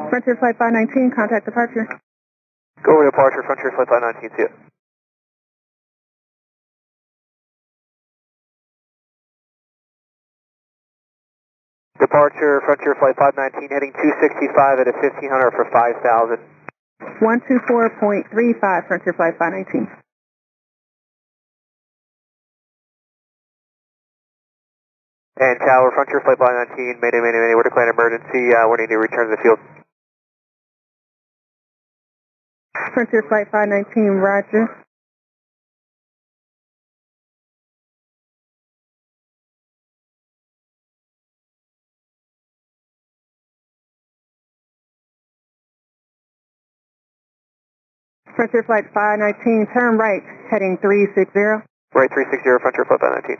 Frontier Flight 519, contact departure. Go over departure, Frontier Flight 519, see ya. Departure, Frontier Flight 519, heading 265 at a 1500 for 5,000. 124.35, Frontier Flight 519. And Tower, Frontier Flight 519, Mayday, we're declaring emergency, we need to return to the field. Frontier Flight 519, roger. Frontier Flight 519, turn right, heading 360. Right, 360, Frontier Flight 519.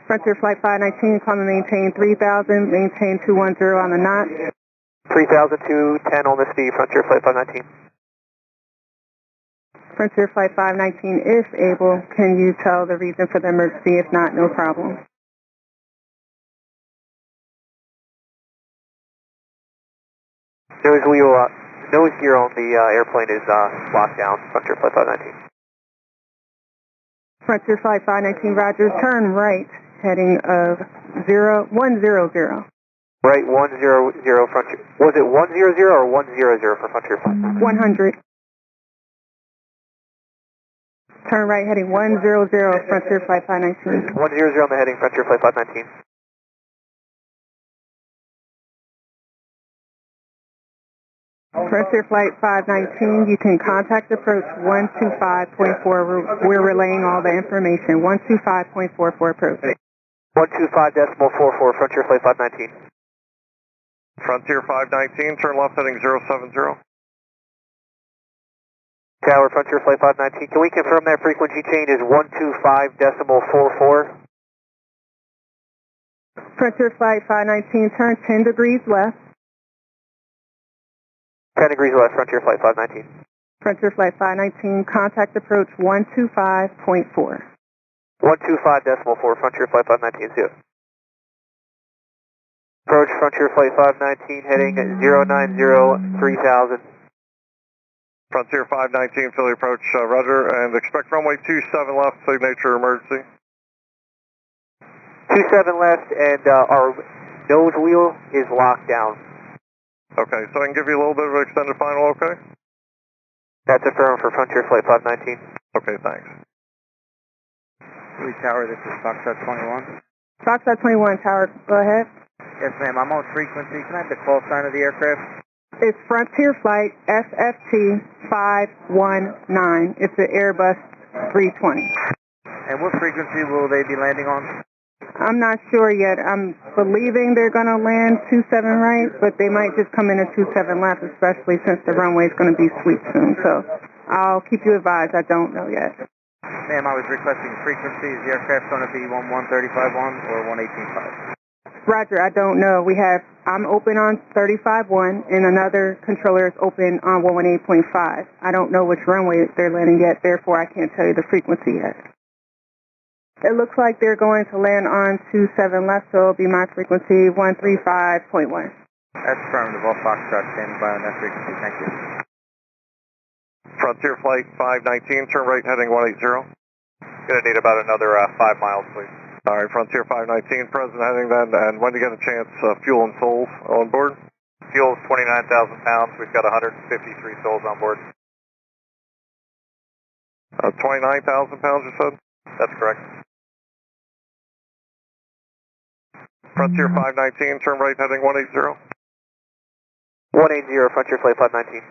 Frontier Flight 519, climb and maintain 3000, maintain 210 on the knot. 3,000 to 10 on the speed, Frontier Flight 519. Frontier Flight 519, if able, can you tell the reason for the emergency? If not, no problem. Nose gear on the airplane is locked down, Frontier Flight 519. Frontier Flight 519, roger, turn right, heading of 100. Right, 100, Frontier. Was it 100 or 100 for Frontier Flight? 100. Turn right, heading 100, Frontier Flight 519. 100 on the heading, Frontier Flight 519. Frontier Flight 519, you can contact approach 125.4. We're relaying all the information. 125.44 approach. 125.44, Frontier Flight 519. Frontier 519, turn left heading 070. Tower, Frontier Flight 519, can we confirm that frequency change is 125.44? Frontier Flight 519, turn 10 degrees left. 10 degrees left, Frontier Flight 519. Frontier Flight 519, contact approach 125.4. 125.4, Frontier Flight 519, zero. Approach Frontier Flight 519, heading 090, 3000. Frontier 519, Philly approach, roger, and expect runway 27 left, signature emergency. 27 left, and our nose wheel is locked down. Okay, so I can give you a little bit of an extended final, okay? That's affirmed for Frontier Flight 519. Okay, thanks. Philly Tower, this is Foxtrot 21. Foxtrot 21, Tower, go ahead. Yes, ma'am, I'm on frequency. Can I have the call sign of the aircraft? It's Frontier Flight FFT 519. It's an Airbus 320. And what frequency will they be landing on? I'm not sure yet. I'm believing they're going to land 27 right, but they might just come in at 27 left, especially since the runway is going to be sweep soon. So I'll keep you advised. I don't know yet. Ma'am, I was requesting frequency. Is the aircraft going to be 11351 or 118.5? Roger, I don't know. I'm open on 35.1 and another controller is open on 118.5. I don't know which runway they're landing yet, therefore I can't tell you the frequency yet. It looks like they're going to land on 27 left, so it'll be my frequency 135.1. That's affirmative. All Foxtrot standing by on that frequency. Thank you. Frontier Flight 519, turn right heading 180. Gonna need about another 5 miles, please. All right, Frontier 519, present heading then, and when you get a chance, fuel and souls on board? Fuel's 29,000 pounds. We've got 153 souls on board. 29,000 pounds, you said? That's correct. Frontier 519, turn right heading 180. 180, Frontier Flight 519.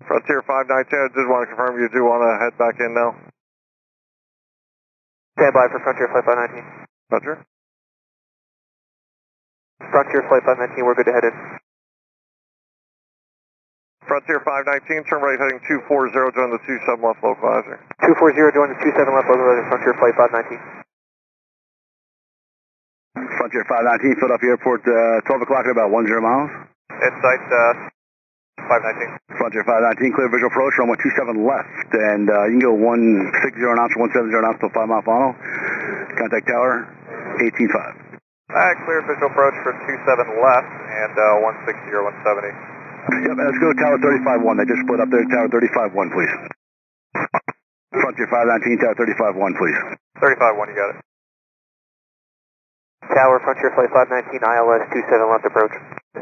Frontier 519, I did want to confirm you do want to head back in now. Stand by for Frontier Flight 519. Roger. Frontier Flight 519, we're good to head in. Frontier 519, turn right heading 240, join the 27 left localizer. 240, join the 27 left localizer, Frontier Flight 519. Frontier 519, Philadelphia Airport, 12 o'clock at about 10 miles. Insight 519. Frontier 519, clear visual approach, runway 27 left, and you can go 160 knots or 170 knots till 5 mile final. Contact tower, 18.5. Clear official approach for 27 left and 160 or 170. Yep, let's go tower 35-1. They just split up there. Tower 35-1, please. Frontier 519, tower 35-1, please. 35-1, you got it. Tower Frontier Flight 519, ILS 27 left approach.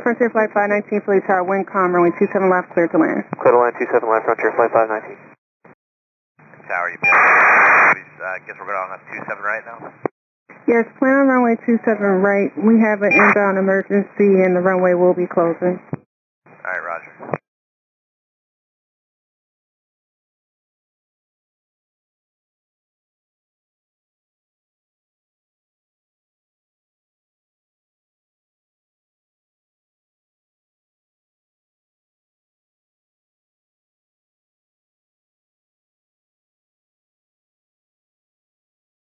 Frontier Flight 519, Philly Tower, Windcom, runway 27 left, clear to land. Clear to land 27 left, Frontier Flight 519. Tower, you I guess we're going on 27 right now? Yes, plan on runway 27 right. We have an inbound emergency and the runway will be closing.